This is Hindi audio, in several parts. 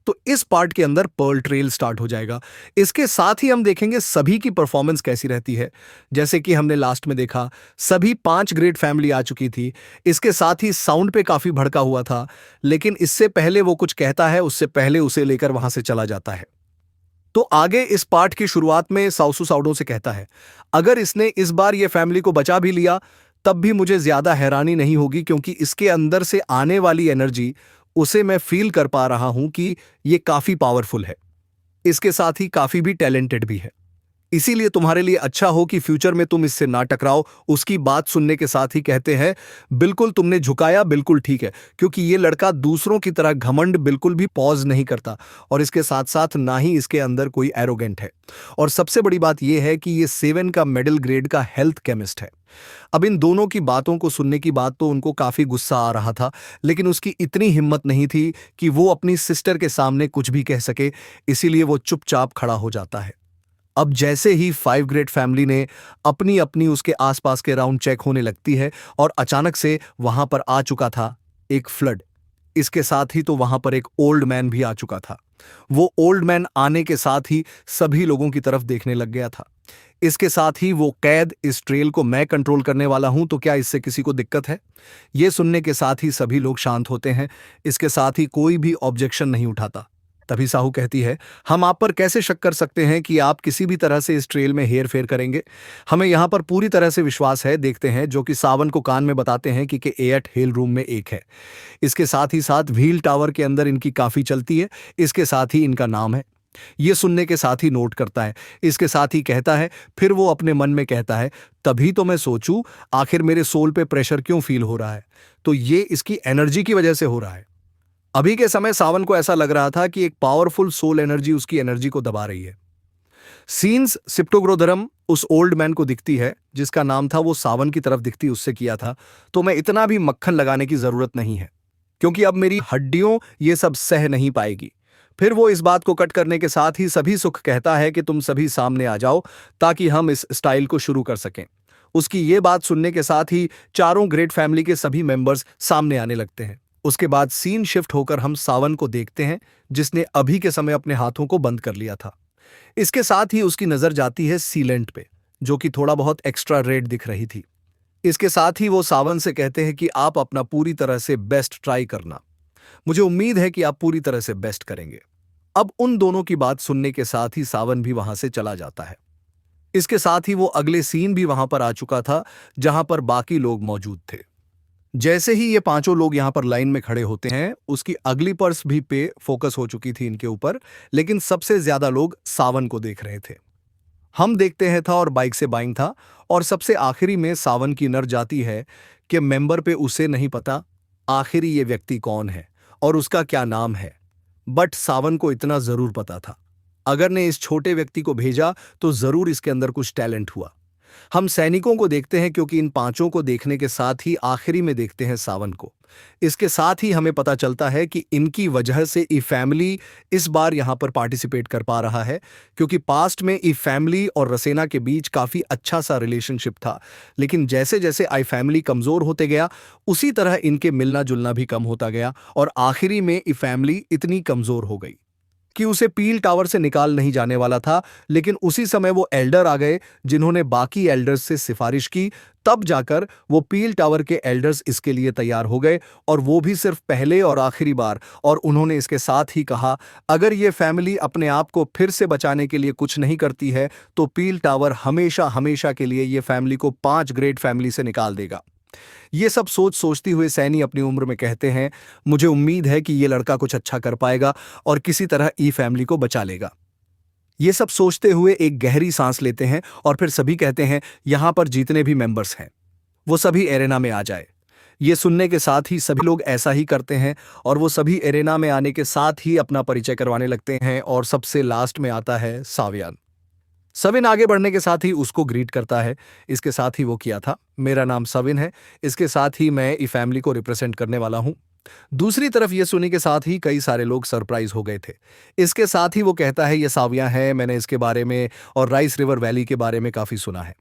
तो इस पार्ट के अंदर पर्ल ट्रेल स्टार्ट हो जाएगा। इसके साथ ही हम देखेंगे सभी की परफॉर्मेंस कैसी रहती है। जैसे कि हमने लास्ट में देखा, सभी 5 ग्रेट फैमिली आ चुकी थी। इसके साथ ही साउंड पे काफी भड़का हुआ था, लेकिन इससे पहले वो कुछ कहता है, उससे पहले उसे लेकर वहां से चला जाता है। तो आगे इस पार्ट की शुरुआत में साउसू साउडो से कहता है, अगर इसने इस बार ये फैमिली को बचा भी लिया तब भी मुझे ज्यादा हैरानी नहीं होगी, क्योंकि इसके अंदर से आने वाली एनर्जी उसे मैं फील कर पा रहा हूं कि ये काफी पावरफुल है। इसके साथ ही काफी भी टैलेंटेड भी है। इसीलिए तुम्हारे लिए अच्छा हो कि फ्यूचर में तुम इससे ना टकराओ। उसकी बात सुनने के साथ ही कहते हैं, बिल्कुल तुमने झुकाया, बिल्कुल ठीक है, क्योंकि ये लड़का दूसरों की तरह घमंड बिल्कुल भी पॉज नहीं करता, और इसके साथ साथ ना ही इसके अंदर कोई एरोगेंट है। और सबसे बड़ी बात यह है कि ये 7 का मिडिल ग्रेड का हेल्थ केमिस्ट है। अब इन दोनों की बातों को सुनने की बात तो उनको काफी गुस्सा आ रहा था, लेकिन उसकी इतनी हिम्मत नहीं थी कि वो अपनी सिस्टर के सामने कुछ भी कह सके, इसीलिए वो चुपचाप खड़ा हो जाता है। अब जैसे ही 5 ग्रेट फैमिली ने अपनी अपनी उसके आसपास के राउंड चेक होने लगती है, और अचानक से वहां पर आ चुका था एक फ्लड। इसके साथ ही तो वहां पर एक ओल्ड मैन भी आ चुका था। वो ओल्ड मैन आने के साथ ही सभी लोगों की तरफ देखने लग गया था। इसके साथ ही वो कैद, इस ट्रेल को मैं कंट्रोल करने वाला हूं, तो क्या इससे किसी को दिक्कत है? ये सुनने के साथ ही सभी लोग शांत होते हैं। इसके साथ ही कोई भी ऑब्जेक्शन नहीं उठाता। तभी साहू कहती है, हम आप पर कैसे शक कर सकते हैं कि आप किसी भी तरह से इस ट्रेल में हेर फेर करेंगे? हमें यहां पर पूरी तरह से विश्वास है। देखते हैं, जो कि सावन को कान में बताते हैं कि एट हेल रूम में एक है। इसके साथ ही साथ व्हील टावर के अंदर इनकी काफी चलती है। इसके साथ ही इनका नाम है। ये सुनने के साथ ही नोट करता है। इसके साथ ही कहता है, फिर वो अपने मन में कहता है, तभी तो मैं सोचूं आखिर मेरे सोल पे प्रेशर क्यों फील हो रहा है, तो ये इसकी एनर्जी की वजह से हो रहा है। अभी के समय सावन को ऐसा लग रहा था कि एक पावरफुल सोल एनर्जी उसकी एनर्जी को दबा रही है। सीन्स सिप्टोग्रोधरम उस ओल्ड मैन को दिखती है, जिसका नाम था वो सावन की तरफ दिखती उससे किया था, तो मैं इतना भी मक्खन लगाने की जरूरत नहीं है, क्योंकि अब मेरी हड्डियों ये सब सह नहीं पाएगी। फिर वो इस बात को कट करने के साथ ही सभी सुख कहता है कि तुम सभी सामने आ जाओ, ताकि हम इस स्टाइल को शुरू कर सकें। उसकी ये बात सुनने के साथ ही चारों ग्रेट फैमिली के सभी मेंबर्स सामने आने लगते हैं। उसके बाद सीन शिफ्ट होकर हम सावन को देखते हैं, जिसने अभी के समय अपने हाथों को बंद कर लिया था। इसके साथ ही उसकी नजर जाती है सीलेंट पे, जो कि थोड़ा बहुत एक्स्ट्रा रेड दिख रही थी। इसके साथ ही वो सावन से कहते हैं कि आप अपना पूरी तरह से बेस्ट ट्राई करना। मुझे उम्मीद है कि आप पूरी तरह से बेस्ट करेंगे। अब उन दोनों की बात सुनने के साथ ही सावन भी वहां से चला जाता है। इसके साथ ही वो अगले सीन भी वहां पर आ चुका था, जहां पर बाकी लोग मौजूद थे। जैसे ही ये पांचों लोग यहां पर लाइन में खड़े होते हैं, उसकी अगली पर्स भी पे फोकस हो चुकी थी इनके ऊपर, लेकिन सबसे ज्यादा लोग सावन को देख रहे थे। हम देखते हैं था और बाइक से बाइंग था, और सबसे आखिरी में सावन की नर जाती है कि मेंबर पे उसे नहीं पता आखिर ये व्यक्ति कौन है और उसका क्या नाम है, बट सावन को इतना जरूर पता था, अगर ने इस छोटे व्यक्ति को भेजा तो जरूर इसके अंदर कुछ टैलेंट हुआ। हम सैनिकों को देखते हैं, क्योंकि इन पांचों को देखने के साथ ही आखिरी में देखते हैं सावन को। इसके साथ ही हमें पता चलता है कि इनकी वजह से ई फैमिली इस बार यहां पर पार्टिसिपेट कर पा रहा है, क्योंकि पास्ट में ई फैमिली और रसेना के बीच काफी अच्छा सा रिलेशनशिप था, लेकिन जैसे जैसे आई फैमिली कमजोर होते गया, उसी तरह इनके मिलना जुलना भी कम होता गया, और आखिरी में ई फैमिली इतनी कमजोर हो गई कि उसे पील टावर से निकाल नहीं जाने वाला था। लेकिन उसी समय वो एल्डर आ गए, जिन्होंने बाकी एल्डर्स से सिफारिश की, तब जाकर वो पील टावर के एल्डर्स इसके लिए तैयार हो गए, और वो भी सिर्फ पहले और आखिरी बार। और उन्होंने इसके साथ ही कहा, अगर ये फैमिली अपने आप को फिर से बचाने के लिए कुछ नहीं करती है, तो पील टावर हमेशा हमेशा के लिए ये फैमिली को 5 ग्रेट फैमिली से निकाल देगा। ये सब सोचती हुए सैनी अपनी उम्र में कहते हैं, मुझे उम्मीद है कि ये लड़का कुछ अच्छा कर पाएगा और किसी तरह ई फैमिली को बचा लेगा। ये सब सोचते हुए एक गहरी सांस लेते हैं, और फिर सभी कहते हैं, यहां पर जितने भी मेंबर्स हैं वो सभी एरेना में आ जाए। ये सुनने के साथ ही सभी लोग ऐसा ही करते हैं, और वो सभी एरेना में आने के साथ ही अपना परिचय करवाने लगते हैं। और सबसे लास्ट में आता है सावियान। सविन आगे बढ़ने के साथ ही उसको ग्रीट करता है। इसके साथ ही वो किया था, मेरा नाम सविन है, इसके साथ ही मैं ई फैमिली को रिप्रेजेंट करने वाला हूं। दूसरी तरफ ये सुनी के साथ ही कई सारे लोग सरप्राइज हो गए थे। इसके साथ ही वो कहता है, ये साविया है, मैंने इसके बारे में और राइस रिवर वैली के बारे में काफी सुना है।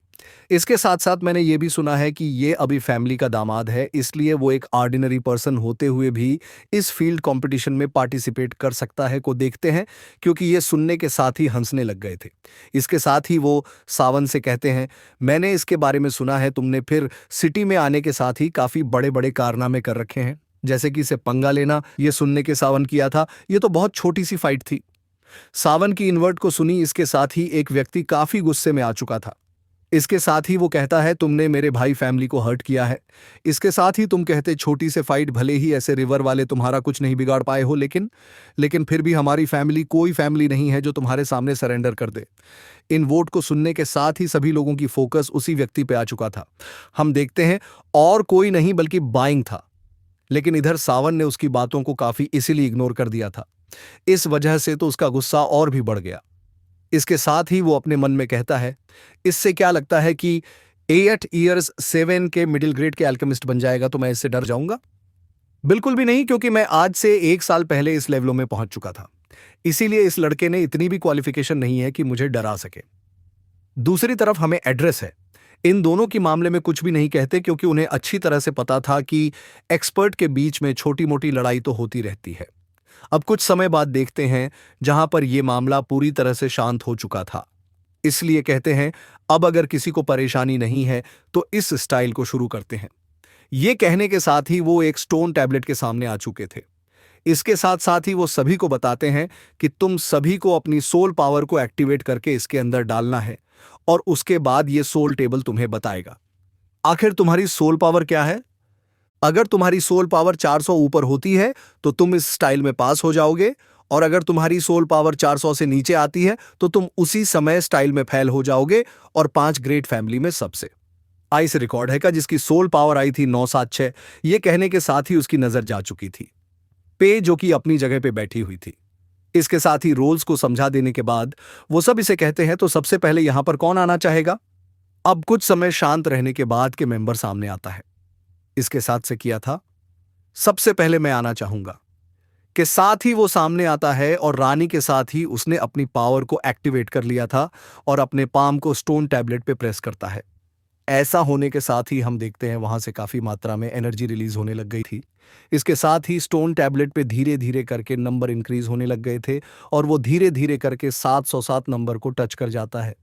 इसके साथ साथ मैंने ये भी सुना है कि ये अभी फैमिली का दामाद है, इसलिए वो एक ऑर्डिनरी पर्सन होते हुए भी इस फील्ड कंपटीशन में पार्टिसिपेट कर सकता है को देखते हैं, क्योंकि ये सुनने के साथ ही हंसने लग गए थे। इसके साथ ही वो सावन से कहते हैं, मैंने इसके बारे में सुना है तुमने फिर सिटी में आने के साथ ही काफ़ी बड़े बड़े कारनामे कर रखे हैं, जैसे कि इसे पंगा लेना। ये सुनने के सावन किया था, ये तो बहुत छोटी सी फाइट थी। सावन की इन्वर्ट को सुनी इसके साथ ही एक व्यक्ति काफ़ी गुस्से में आ चुका था। इसके साथ ही वो कहता है, तुमने मेरे भाई फैमिली को हर्ट किया है। इसके साथ ही तुम कहते छोटी से फाइट, भले ही ऐसे रिवर वाले तुम्हारा कुछ नहीं बिगाड़ पाए हो, लेकिन फिर भी हमारी फैमिली कोई फैमिली नहीं है जो तुम्हारे सामने सरेंडर कर दे। इन वोट को सुनने के साथ ही सभी लोगों की फोकस उसी व्यक्ति पे आ चुका था। हम देखते हैं और कोई नहीं बल्कि बाइंग था, लेकिन इधर सावन ने उसकी बातों को काफी इसीलिए इग्नोर कर दिया था। इस वजह से तो उसका गुस्सा और भी बढ़ गया। इसके साथ ही वो अपने मन में कहता है, इससे क्या लगता है कि 8 ईयर्स 7 के मिडिल ग्रेड के अल्केमिस्ट बन जाएगा तो मैं इससे डर जाऊंगा? बिल्कुल भी नहीं, क्योंकि मैं आज से 1 साल पहले इस लेवलों में पहुंच चुका था। इसीलिए इस लड़के ने इतनी भी क्वालिफिकेशन नहीं है कि मुझे डरा सके। दूसरी तरफ हमें एड्रेस है। इन दोनों के मामले में कुछ भी नहीं कहते, क्योंकि उन्हें अच्छी तरह से पता था कि एक्सपर्ट के बीच में छोटी मोटी लड़ाई तो होती रहती है। अब कुछ समय बाद देखते हैं जहां पर यह मामला पूरी तरह से शांत हो चुका था। इसलिए कहते हैं, अब अगर किसी को परेशानी नहीं है तो इस स्टाइल को शुरू करते हैं। यह कहने के साथ ही वो एक स्टोन टैबलेट के सामने आ चुके थे। इसके साथ साथ ही वो सभी को बताते हैं कि तुम सभी को अपनी सोल पावर को एक्टिवेट करके इसके अंदर डालना है, और उसके बाद ये सोल टेबल तुम्हें बताएगा आखिर तुम्हारी सोल पावर क्या है। अगर तुम्हारी सोल पावर 400 ऊपर होती है तो तुम इस स्टाइल में पास हो जाओगे, और अगर तुम्हारी सोल पावर 400 से नीचे आती है तो तुम उसी समय स्टाइल में फेल हो जाओगे। और 5 ग्रेट फैमिली में सबसे आइस रिकॉर्ड है का जिसकी सोल पावर आई थी 976। ये कहने के साथ ही उसकी नजर जा चुकी थी पे, जो कि अपनी जगह पे बैठी हुई थी। इसके साथ ही रोल्स को समझा देने के बाद वो सब इसे कहते हैं, तो सबसे पहले यहां पर कौन आना चाहेगा? अब कुछ समय शांत रहने के बाद के मेंबर सामने आता है। इसके साथ से किया था, सबसे पहले मैं आना चाहूंगा के साथ ही वो सामने आता है, और रानी के साथ ही उसने अपनी पावर को एक्टिवेट कर लिया था और अपने पाम को स्टोन टैबलेट पे प्रेस करता है। ऐसा होने के साथ ही हम देखते हैं वहां से काफी मात्रा में एनर्जी रिलीज होने लग गई थी। इसके साथ ही स्टोन टैबलेट पे धीरे धीरे करके नंबर इंक्रीज होने लग गए थे, और वो धीरे धीरे करके 707 नंबर को टच कर जाता है।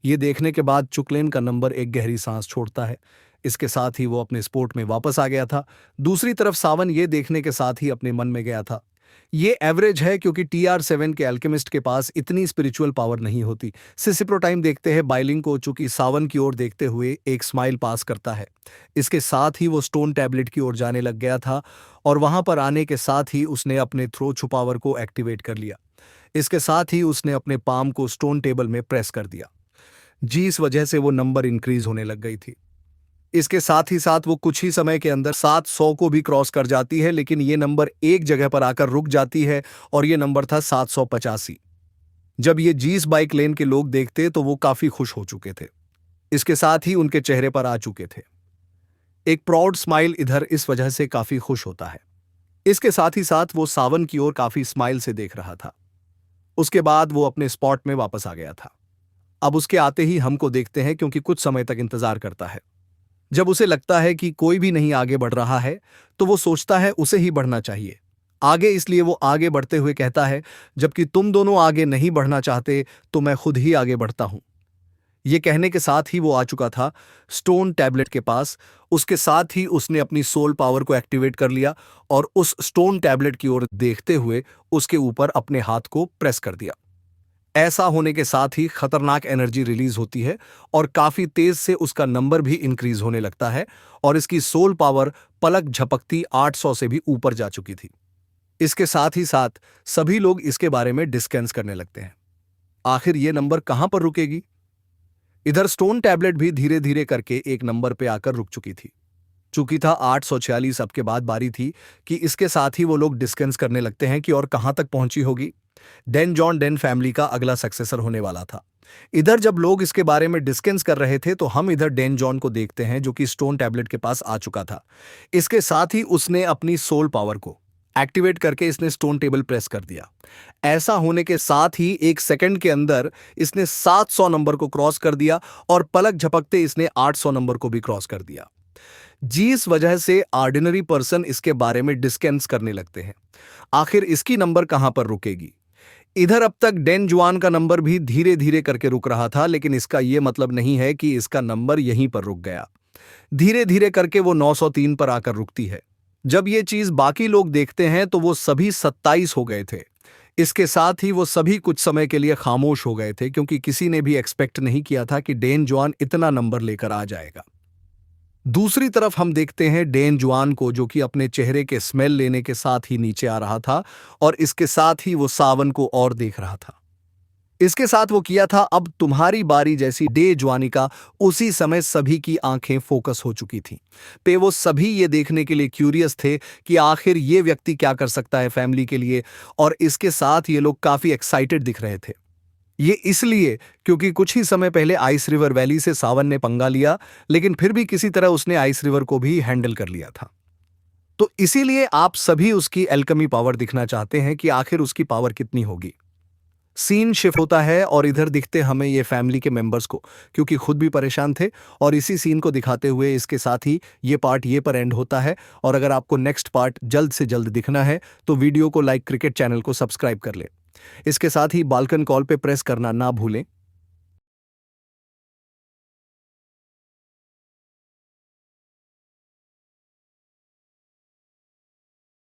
ये देखने के बाद चुकलेन का नंबर एक गहरी सांस छोड़ता है। इसके साथ ही वो अपने स्पोर्ट में वापस आ गया था। दूसरी तरफ सावन ये देखने के साथ ही अपने मन में गया था, ये एवरेज है, क्योंकि TR7 के अल्केमिस्ट के पास इतनी स्पिरिचुअल पावर नहीं होती। सिसिप्रोटाइम देखते हैं बाइलिंग को, चूंकि सावन की ओर देखते हुए एक स्माइल पास करता है। इसके साथ ही वो स्टोन टैबलेट की ओर जाने लग गया था, और वहां पर आने के साथ ही उसने अपने थ्रो छुपावर को एक्टिवेट कर लिया। इसके साथ ही उसने अपने पाम को स्टोन टेबल में प्रेस कर दिया, जिस वजह से वो नंबर इंक्रीज होने लग गई थी। इसके साथ ही साथ वो कुछ ही समय के अंदर 700 को भी क्रॉस कर जाती है, लेकिन ये नंबर एक जगह पर आकर रुक जाती है, और ये नंबर था 785। जब ये जीस बाइक लेन के लोग देखते तो वो काफी खुश हो चुके थे। इसके साथ ही उनके चेहरे पर आ चुके थे एक प्राउड स्माइल, इधर इस वजह से काफी खुश होता है। इसके साथ ही साथ वो सावन की ओर काफी स्माइल से देख रहा था। उसके बाद वो अपने स्पॉट में वापस आ गया था। अब उसके आते ही हमको देखते हैं, क्योंकि कुछ समय तक इंतजार करता है। जब उसे लगता है कि कोई भी नहीं आगे बढ़ रहा है तो वो सोचता है उसे ही बढ़ना चाहिए आगे, इसलिए वो आगे बढ़ते हुए कहता है, जबकि तुम दोनों आगे नहीं बढ़ना चाहते तो मैं खुद ही आगे बढ़ता हूं। ये कहने के साथ ही वो आ चुका था स्टोन टैबलेट के पास। उसके साथ ही उसने अपनी सोल पावर को एक्टिवेट कर लिया, और उस स्टोन टैबलेट की ओर देखते हुए उसके ऊपर अपने हाथ को प्रेस कर दिया। ऐसा होने के साथ ही खतरनाक एनर्जी रिलीज होती है, और काफी तेज से उसका नंबर भी इंक्रीज होने लगता है, और इसकी सोल पावर पलक झपकती 800 से भी ऊपर जा चुकी थी। इसके साथ ही साथ सभी लोग इसके बारे में डिस्कस करने लगते हैं, आखिर ये नंबर कहां पर रुकेगी। इधर स्टोन टैबलेट भी धीरे धीरे करके एक नंबर पे आकर रुक चुकी थी। चूंकि था 846, अब के बाद बारी थी कि इसके साथ ही वो लोग डिस्कस करने लगते हैं कि और कहां तक पहुंची होगी। डेन जॉन डेन फैमिली का अगला सक्सेसर होने वाला था। इधर जब लोग इसके बारे में डिस्कस कर रहे थे तो हम इधर डेन जॉन को देखते हैं, जो कि स्टोन टैबलेट के पास आ चुका था। इसके साथ ही उसने अपनी सोल पावर को एक्टिवेट करके इसने स्टोन टेबल प्रेस कर दिया। ऐसा होने के साथ ही 1 सेकंड के अंदर इसने 700 नंबर को क्रॉस कर दिया और पलक झपकते इसने 800 नंबर को भी क्रॉस कर दिया। जिस वजह से ऑर्डिनरी पर्सन इसके बारे में डिस्कस करने लगते हैं, आखिर इसकी नंबर कहां पर रुकेगी। इधर अब तक डेन जुआन का नंबर भी धीरे धीरे करके रुक रहा था, लेकिन इसका यह मतलब नहीं है कि इसका नंबर यहीं पर रुक गया। धीरे धीरे करके वो 903 पर आकर रुकती है। जब ये चीज बाकी लोग देखते हैं तो वो सभी 27 हो गए थे। इसके साथ ही वो सभी कुछ समय के लिए खामोश हो गए थे, क्योंकि किसी ने भी एक्सपेक्ट नहीं किया था कि डेन जुआन इतना नंबर लेकर आ जाएगा। दूसरी तरफ हम देखते हैं डेन जुआन को, जो कि अपने चेहरे के स्मेल लेने के साथ ही नीचे आ रहा था और इसके साथ ही वो सावन को और देख रहा था। इसके साथ वो किया था अब तुम्हारी बारी जैसी डे जुआनी का। उसी समय सभी की आंखें फोकस हो चुकी थीं पे। वो सभी ये देखने के लिए क्यूरियस थे कि आखिर ये व्यक्ति क्या कर सकता है फैमिली के लिए, और इसके साथ ये लोग काफी एक्साइटेड दिख रहे थे। ये इसलिए क्योंकि कुछ ही समय पहले आइस रिवर वैली से सावन ने पंगा लिया, लेकिन फिर भी किसी तरह उसने आइस रिवर को भी हैंडल कर लिया था। तो इसीलिए आप सभी उसकी एल्केमी पावर दिखना चाहते हैं कि आखिर उसकी पावर कितनी होगी। सीन शिफ्ट होता है और इधर दिखते हमें ये फैमिली के मेंबर्स को, क्योंकि खुद भी परेशान थे, और इसी सीन को दिखाते हुए इसके साथ ही ये पार्ट ये पर एंड होता है। और अगर आपको नेक्स्ट पार्ट जल्द से जल्द दिखना है तो वीडियो को लाइक, क्रिकेट चैनल को सब्सक्राइब कर लें। इसके साथ ही बाल्कन कॉल पे प्रेस करना ना भूलें।